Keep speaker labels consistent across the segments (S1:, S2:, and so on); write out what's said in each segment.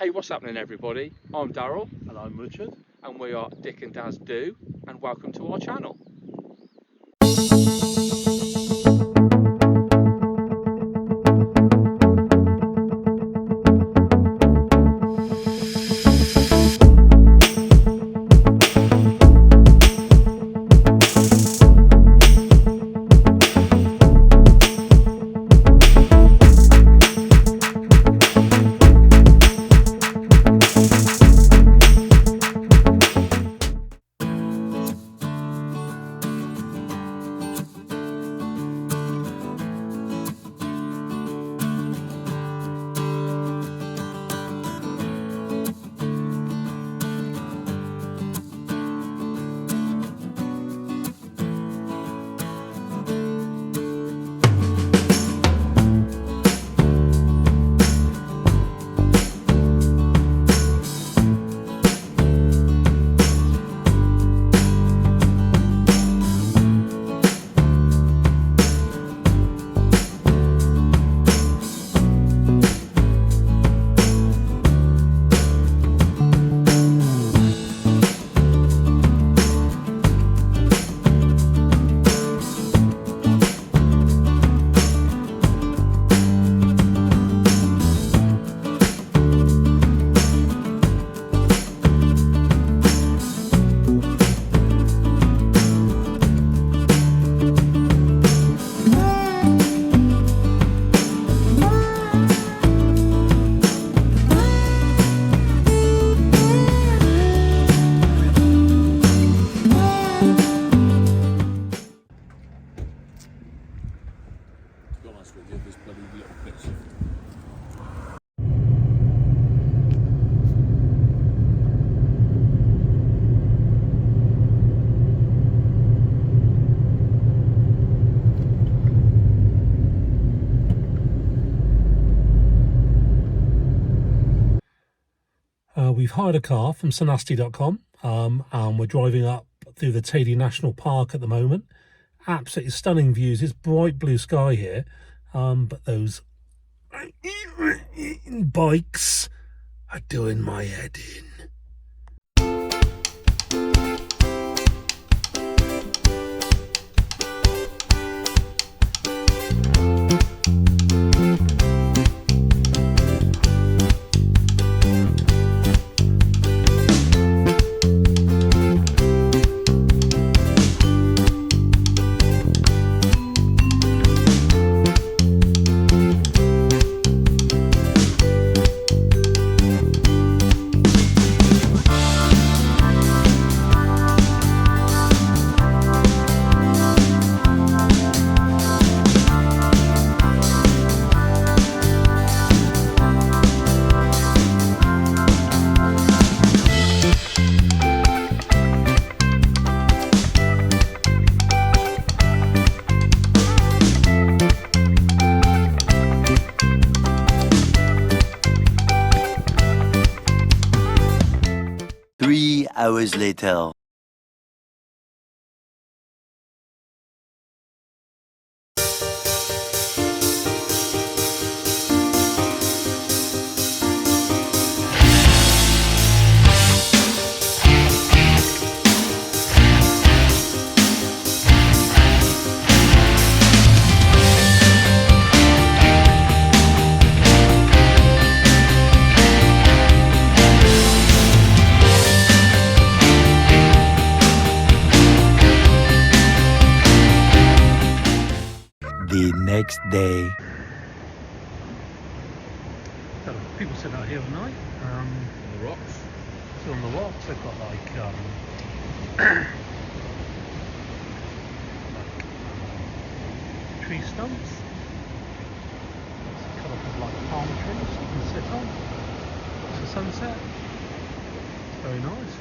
S1: Hey, what's happening everybody? I'm Daryl.
S2: And I'm Richard.
S1: And we are Dick and Daz Do, and welcome to our channel.
S2: We've hired a car from Saunasty.com and we're driving up through the Tedy National Park at the moment. Absolutely stunning views. It's bright blue sky here, but those bikes are doing my head in.
S3: Hours later. The next day.
S2: People sit out here at night.
S1: On the rocks.
S2: So on the rocks, they've got like tree stumps. It's cut off with like palm trees you can sit on. It's a sunset. It's very nice.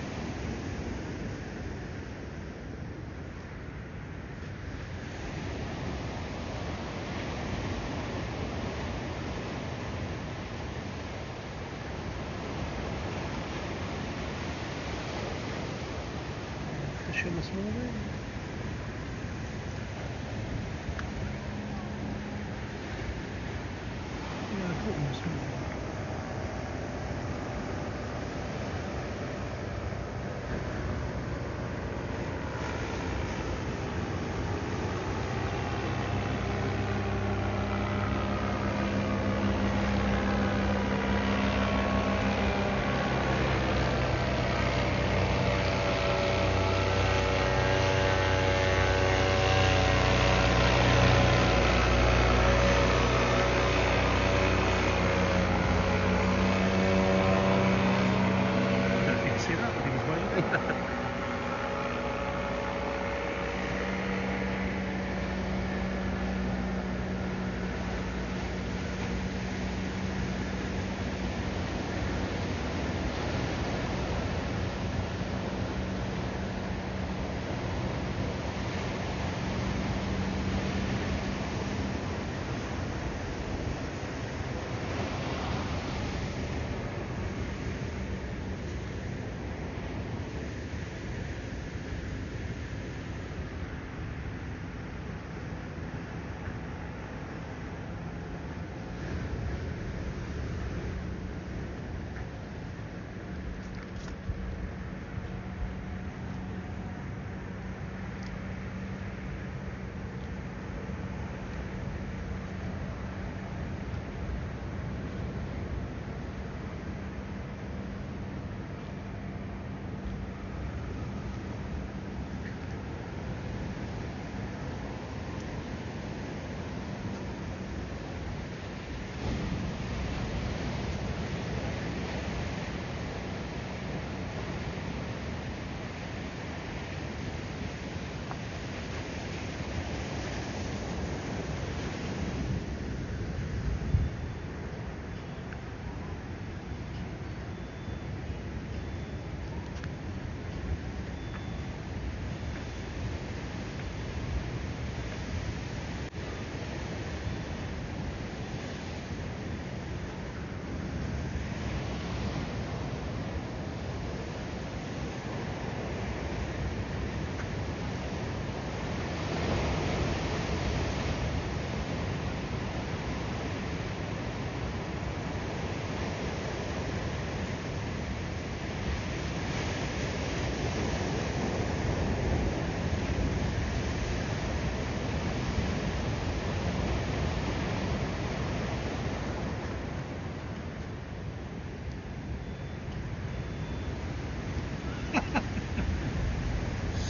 S2: Fishing this morning. Yeah, I caught them this morning.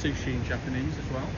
S1: Sushi in Japanese as well.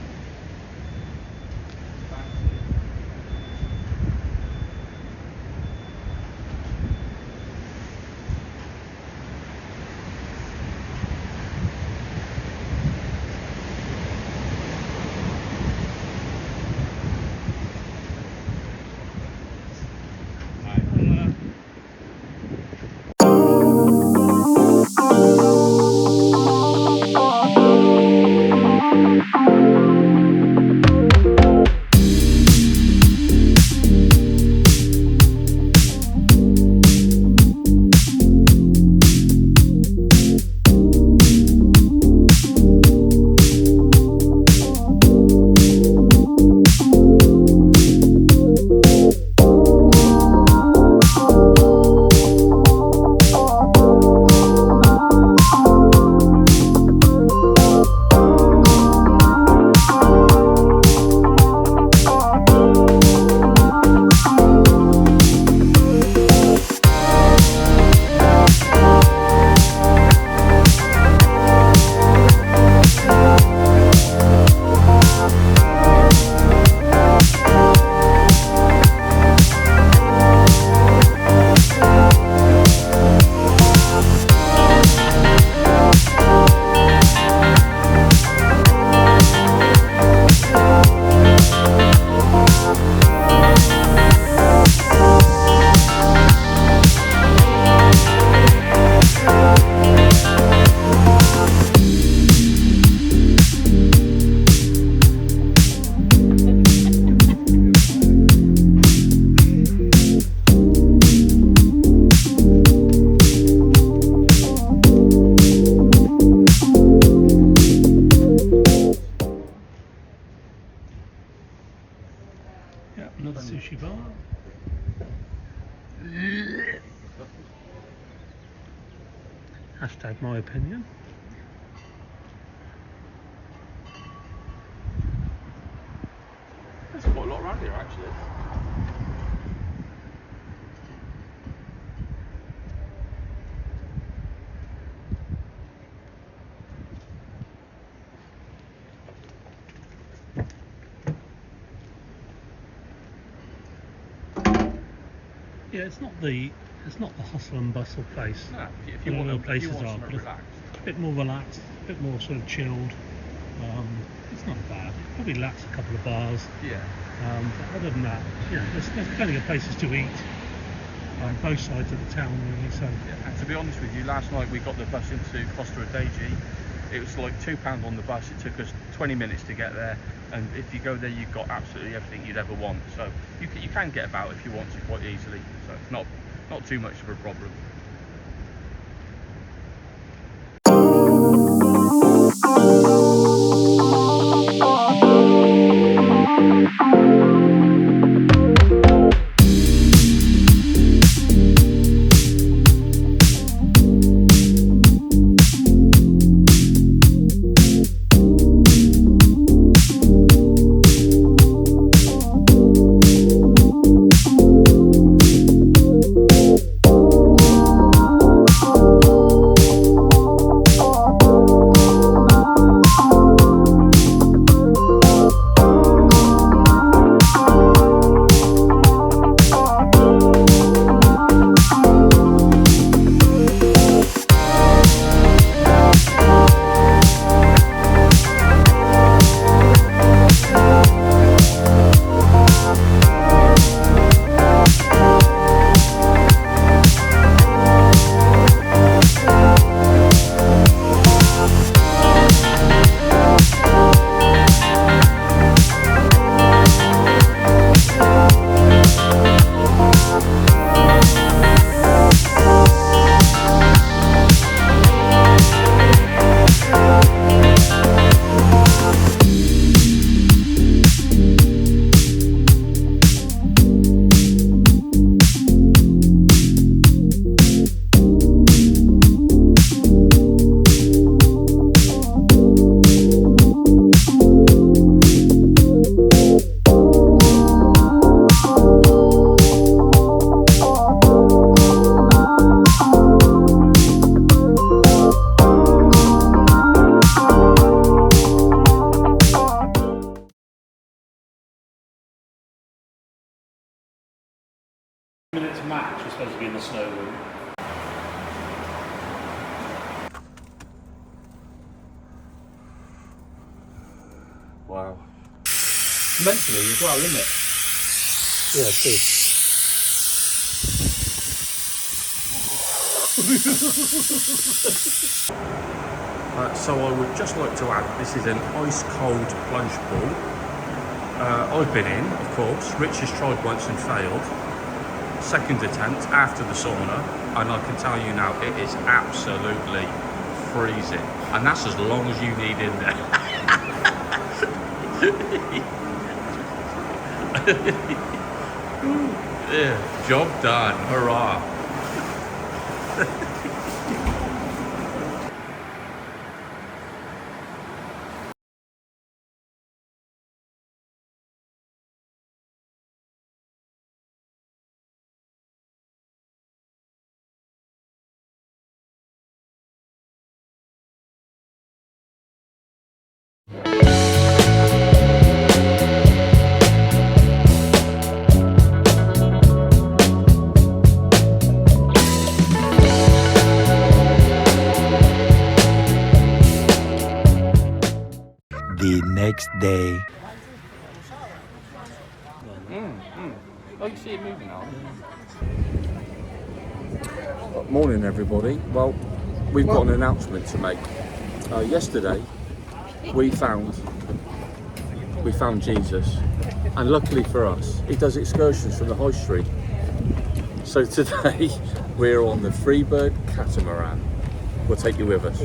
S2: Another sushi bar. Hashtag my opinion.
S1: There's quite a lot around here actually.
S2: Yeah, it's not the It's not the hustle and bustle place.
S1: No, if you
S2: All
S1: want
S2: the
S1: to,
S2: places
S1: you want
S2: are,
S1: somewhere
S2: but
S1: relaxed.
S2: a bit more relaxed, a bit more sort of chilled. It's not bad. Probably lacks a couple of bars.
S1: Yeah.
S2: But other than that, there's plenty of places to eat on both sides of the town, really. So
S1: Yeah. And to be honest with you, last night we got the bus into Costa Adeje. It was like £2 on the bus. It took us 20 minutes to get there, and if you go there, you've got absolutely everything you'd ever want. So you can get about if you want to quite easily. So it's not too much of a problem.
S2: minutes max, we're supposed to be in the snow room.
S1: Wow. Mentally as well, isn't it?
S2: Yeah, true.
S1: So I would just like to add, this is an ice cold plunge pool. I've been in, of course. Rich has tried once and failed. Second attempt after the sauna, and I can tell you now, it is absolutely freezing. And that's as long as you need in there. Yeah, job done, hurrah.
S3: The next day.
S1: Oh, you see it moving now.
S4: Morning everybody. Well, we've got an announcement to make. Yesterday we found Jesus, and luckily for us he does excursions from the high street. So today we're on the Freebird Catamaran. We'll take you with us.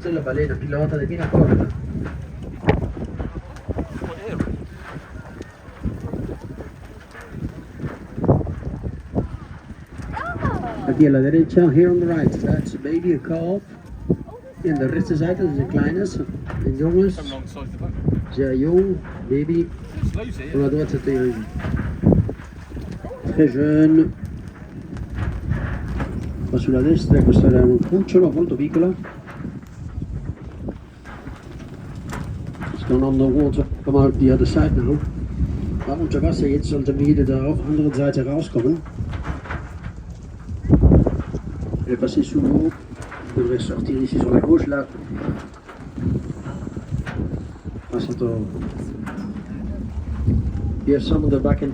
S5: La balena pilota di Mina Corda. aquí a la derecha. Here on the right, that's a baby, a calf. En de rechterzijde, dat zijn kleines. En jongens, zeer jong, baby. Sur la droite, c'était très jeune. Ma sulla destra questo era un cucciolo molto piccolo. It's gone on the water. Come out the other side now. Da unter Wasser jetzt sollte wieder da auf der anderen Seite rauskommen. Elle est passée sous l'eau. Il devrait sortir ici sur la gauche là. Hier some on the back end.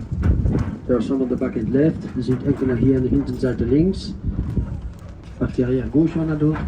S5: There are some on the back end left. Je ziet enkele hier aan de hinterzijde links. Partie arrière gauche on a d'autres.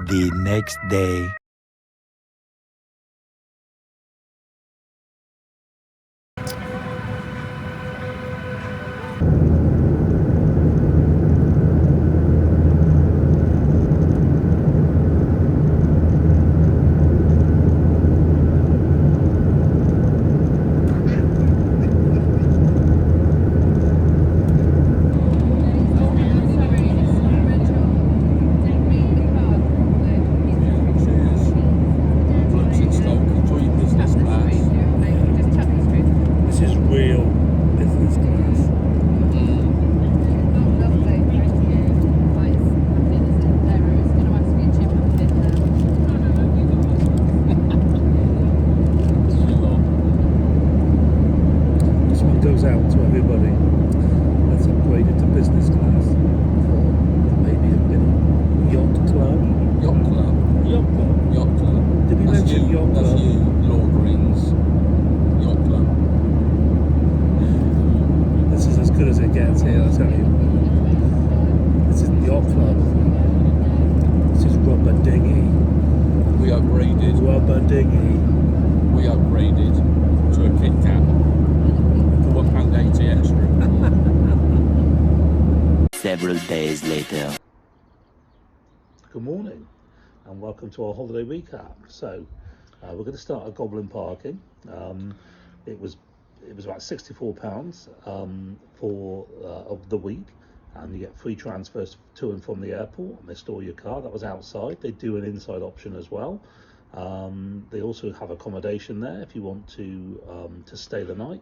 S3: The next day.
S4: We upgraded to a Kit Kat for £1.80 extra.
S3: Several days later.
S2: Good morning and welcome to our holiday recap. So we're going to start at Goblin Parking. It was about £64 for of the week, and you get free transfers to and from the airport, and they store your car. That was outside. They do an inside option as well. They also have accommodation there if you want to stay the night,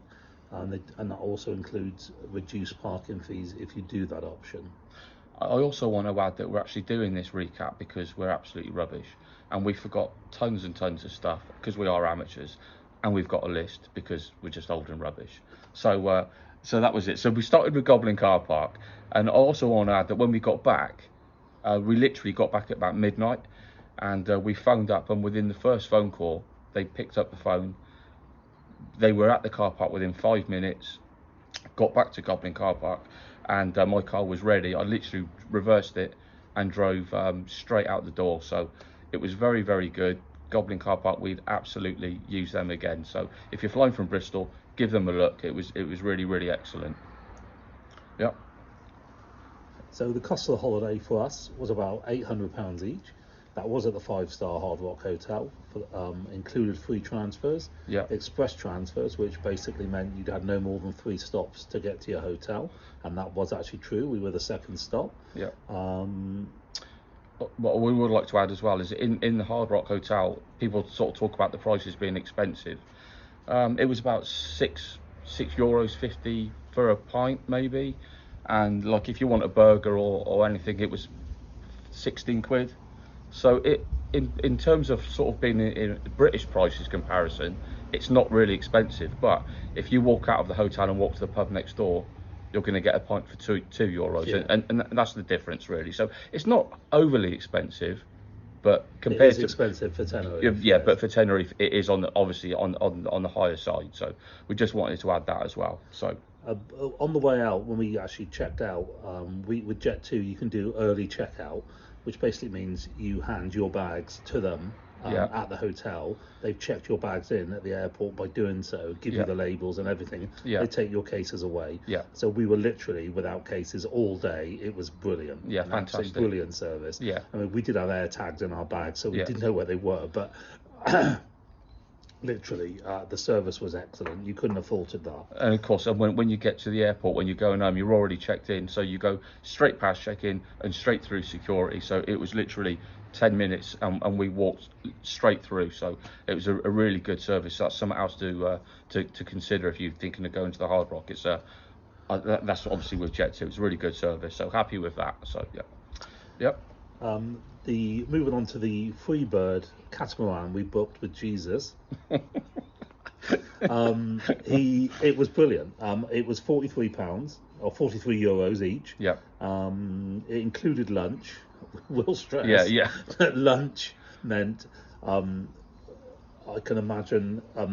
S2: and that also includes reduced parking fees if you do that option.
S1: I also want to add that we're actually doing this recap because we're absolutely rubbish and we forgot tons and tons of stuff because we are amateurs, and we've got a list because we're just old and rubbish. So that was it. So we started with Goblin Car Park, and I also want to add that when we got back, we literally got back at about midnight, and we phoned up, and within the first phone call they picked up the phone. They were at the car park within 5 minutes, got back to Goblin Car Park, and my car was ready. I literally reversed it and drove straight out the door. So it was very, very good. Goblin Car Park, we'd absolutely use them again. So if you're flying from Bristol, give them a look. It was really, really excellent. Yeah.
S2: So the cost of the holiday for us was about £800 each. That was at the 5-star Hard Rock Hotel. Included free transfers,
S1: Yeah.
S2: express transfers, which basically meant you'd had no more than 3 stops to get to your hotel, and that was actually true. We were the second stop.
S1: Yeah. what we would like to add as well is in the Hard Rock Hotel, people sort of talk about the prices being expensive. It was about €6.50 for a pint maybe, and like if you want a burger or anything, it was 16 quid. So it in terms of sort of being in British prices comparison, it's not really expensive. But if you walk out of the hotel and walk to the pub next door, you're going to get a pint for €2,
S2: Yeah.
S1: and that's the difference really. So it's not overly expensive, but compared
S2: It is expensive for Tenerife.
S1: yeah,
S2: yes.
S1: but for Tenerife it is obviously on the higher side. So we just wanted to add that as well. So
S2: On the way out, when we actually checked out, with Jet2 you can do early checkout, which basically means you hand your bags to them at the hotel. They've checked your bags in at the airport by doing so, give you the labels and everything.
S1: Yeah.
S2: They take your cases away.
S1: Yeah.
S2: So we were literally without cases all day. It was brilliant.
S1: Yeah,
S2: An absolute
S1: fantastic.
S2: brilliant service.
S1: Yeah.
S2: I mean, we did have air tags in our bags, so we
S1: Yeah.
S2: didn't know where they were, but literally the service was excellent. You couldn't have faulted that.
S1: And of course, and when you get to the airport, when you're going home, you're already checked in. So you go straight past check-in and straight through security. So it was literally 10 minutes and we walked straight through. So it was a really good service. That's something else to consider if you're thinking of going to the Hard Rock. It's that's obviously with Jet2. It's a really good service. So happy with that. So yeah. Yep.
S2: Moving on to the Freebird Catamaran we booked with Jesus. It was brilliant. It was £43 or €43 each.
S1: Yeah.
S2: It included lunch. We'll stress.
S1: Yeah.
S2: Lunch meant I can imagine a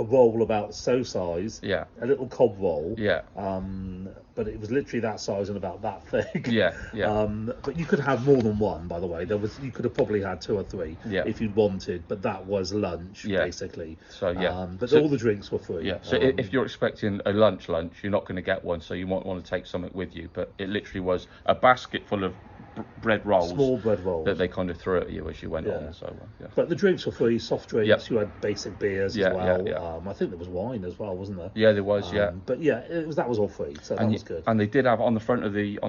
S2: roll about so size.
S1: Yeah.
S2: A little cob roll.
S1: Yeah.
S2: But it was literally that size and about that thick.
S1: Yeah. Yeah.
S2: But you could have more than one, by the way. You could have probably had 2 or 3 if you'd wanted, but that was lunch basically.
S1: So yeah.
S2: But
S1: So-
S2: all the drinks were free.
S1: Yeah, so if you're expecting a lunch, you're not going to get one, so you might want to take something with you. But it literally was a basket full of bread rolls,
S2: small bread rolls
S1: that they kind of threw at you as you went on. So yeah,
S2: But the drinks were free, soft drinks.
S1: Yep.
S2: You had basic beers
S1: Yeah,
S2: as well.
S1: yeah.
S2: I think there was wine as well, wasn't there?
S1: yeah, there was
S2: But yeah, that was all free, so that was good.
S1: And they did have on the front of the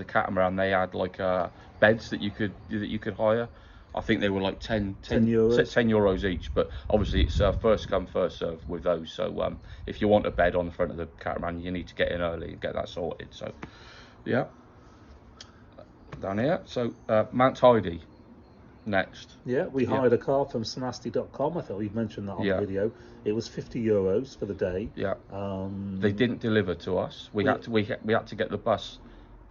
S1: catamaran, they had like beds that you could hire. I think they were like 10 euros each, but obviously it's first come first serve with those. So if you want a bed on the front of the catamaran, you need to get in early and get that sorted. So yeah, down here. So Mt Teide next.
S2: Yeah, we hired a car from Sanasti.com. I thought we've mentioned that on the video. It was €50 for the day.
S1: Yeah. They didn't deliver to us. We had to get the bus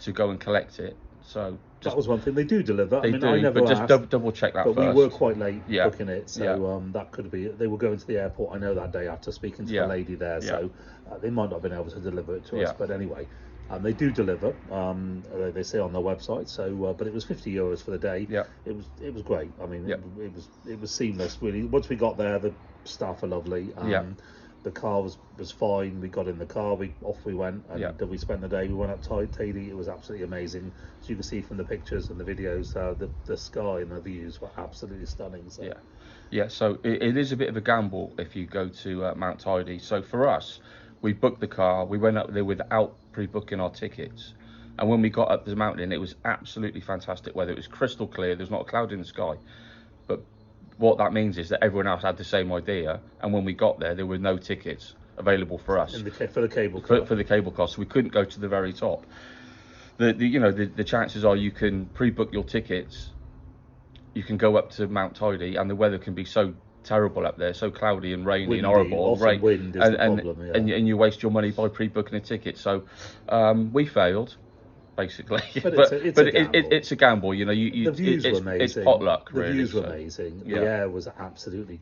S1: to go and collect it. So
S2: that was one thing. They do deliver.
S1: They do,
S2: I never
S1: but just
S2: asked,
S1: double check that
S2: but
S1: first.
S2: we were quite late
S1: Yeah.
S2: booking it, so that could be. They were going to the airport. I know that day after speaking to the lady there, so they might not have been able to deliver it to us. But anyway, they do deliver. They say on their website. So, but it was €50 for the day.
S1: Yeah.
S2: It was great. I mean, it was seamless. Really, once we got there, the staff are lovely. The car was fine. We got in the car. Off we went, and we spent the day. We went up Tedy. It was absolutely amazing. As you can see from the pictures and the videos, the sky and the views were absolutely stunning. So.
S1: Yeah. So it is a bit of a gamble if you go to Mt Teide. So for us, we booked the car. We went up there without pre-booking our tickets, and when we got up the mountain, it was absolutely fantastic weather. It was crystal clear. There's not a cloud in the sky, but what that means is that everyone else had the same idea, and when we got there were no tickets available for us
S2: for the cable car.
S1: For the cable car, so we couldn't go to the very top. The chances are you can pre-book your tickets, you can go up to Mt Teide, and the weather can be so terrible up there, so cloudy and rainy
S2: Windy,
S1: and horrible,
S2: often wind is the problem,
S1: and you waste your money by pre-booking a ticket. So we failed. Basically,
S2: but
S1: it's a gamble.
S2: The views were amazing.
S1: It's potluck,
S2: the
S1: really.
S2: The views were amazing. The air was absolutely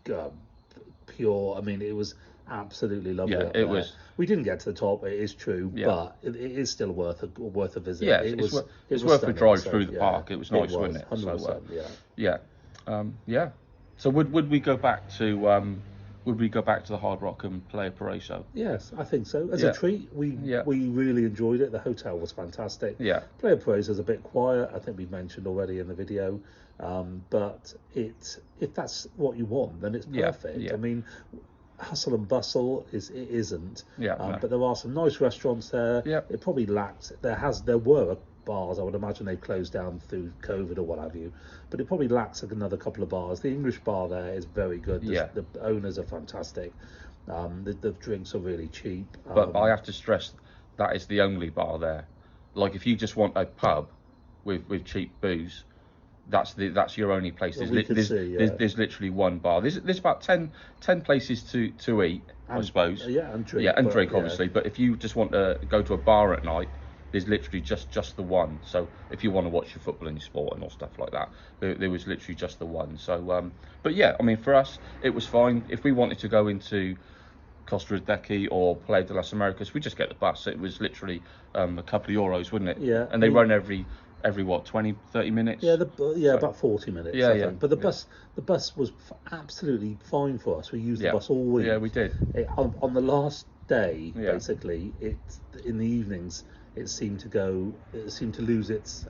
S2: pure. I mean, it was absolutely lovely.
S1: Yeah, it was.
S2: We didn't get to the top. It is true, but it is still worth a visit.
S1: Yeah,
S2: it's
S1: worth a drive through the park. It was nice, wasn't it?
S2: 100%,
S1: yeah. So would we go back to the Hard Rock and play a Paraiso?
S2: Yes, I think so. As a treat, we really enjoyed it. The hotel was fantastic.
S1: Yeah.
S2: Play a Paraiso is a bit quiet. I think we mentioned already in the video. But if that's what you want, then it's perfect.
S1: Yeah.
S2: I mean, hustle and bustle it isn't.
S1: Yeah.
S2: But there are some nice restaurants there.
S1: Yeah.
S2: It probably lacked. There were bars. I would imagine they've closed down through COVID or what have you, but it probably lacks like another couple of bars. The English bar there is very good. The owners are fantastic. The drinks are really cheap.
S4: But I have to stress that is the only bar there. Like if you just want a pub with cheap booze, that's your only place. There's literally one bar. There's about 10 places to eat, I suppose.
S2: And drink.
S4: Yeah, and drink obviously. But if you just want to go to a bar at night, there's literally just the one. So if you want to watch your football and your sport and all stuff like that, there was literally just the one. So but yeah, I mean for us it was fine. If we wanted to go into Costa Rica or Playa de las Americas, we just get the bus. It was literally a couple of euros, wouldn't it?
S2: Yeah.
S4: And they run every what, 20-30 minutes?
S2: Yeah, about 40 minutes.
S4: Yeah,
S2: I think. But the bus was absolutely fine for us. We used the bus all week.
S4: Yeah, we did.
S2: On the last day, basically, in the evenings, it seemed to lose its.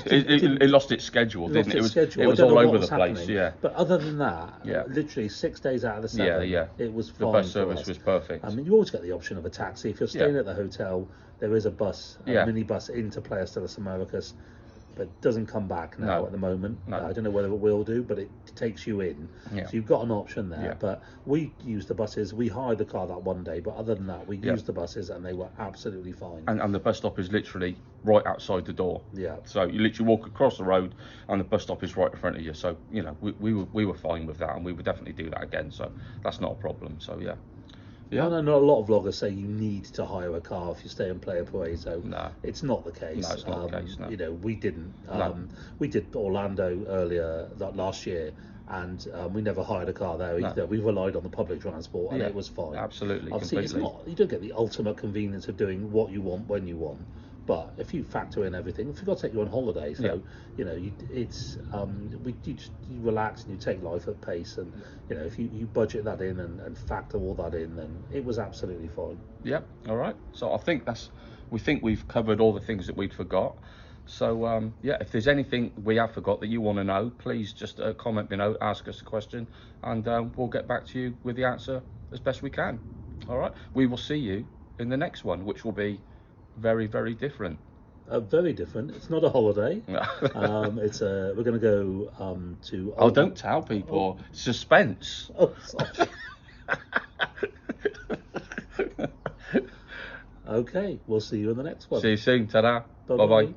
S4: It lost its schedule, didn't it? It was all over the place, yeah.
S2: But other than that, literally 6 days out of the 7, it was fine.
S4: The bus service was perfect.
S2: I mean, you always get the option of a taxi. If you're staying at the hotel, there is a bus, a minibus into Playa de las Americas, but it doesn't come back now at the moment. I don't know whether it will do, but it takes you in. So you've got an option there. But we used the buses. We hired the car that one day, but other than that, we used the buses and they were absolutely fine.
S4: And the bus stop is literally right outside the door.
S2: Yeah.
S4: So you literally walk across the road and the bus stop is right in front of you. So, you know, we were fine with that and we would definitely do that again. So that's not a problem. So, yeah.
S2: Yeah. I know a lot of vloggers say you need to hire a car if you stay in Playa Paraiso.
S4: No,
S2: it's not the case.
S4: No, it's not the case. No.
S2: You know, we didn't. We did Orlando earlier last year, and we never hired a car there either. We relied on the public transport, and it was fine.
S4: Absolutely,
S2: obviously,
S4: completely.
S2: You don't get the ultimate convenience of doing what you want when you want. But if you factor in everything, if you've got to take you on holiday, so you know, you relax and you take life at pace, and you know, if you budget that in and factor all that in, then it was absolutely fine.
S4: Yep. All right. So I think we've covered all the things that we'd forgot. So if there's anything we have forgot that you want to know, please just comment below, ask us a question, and we'll get back to you with the answer as best we can. All right. We will see you in the next one, which will be very, very different.
S2: Very different. It's not a holiday. It's we're going to go to.
S4: Oh, don't tell people. Suspense.
S2: Oh, sorry. Okay, we'll see you in the next one.
S4: See you soon. Ta-da.
S2: Bye-bye.
S4: Bye-bye.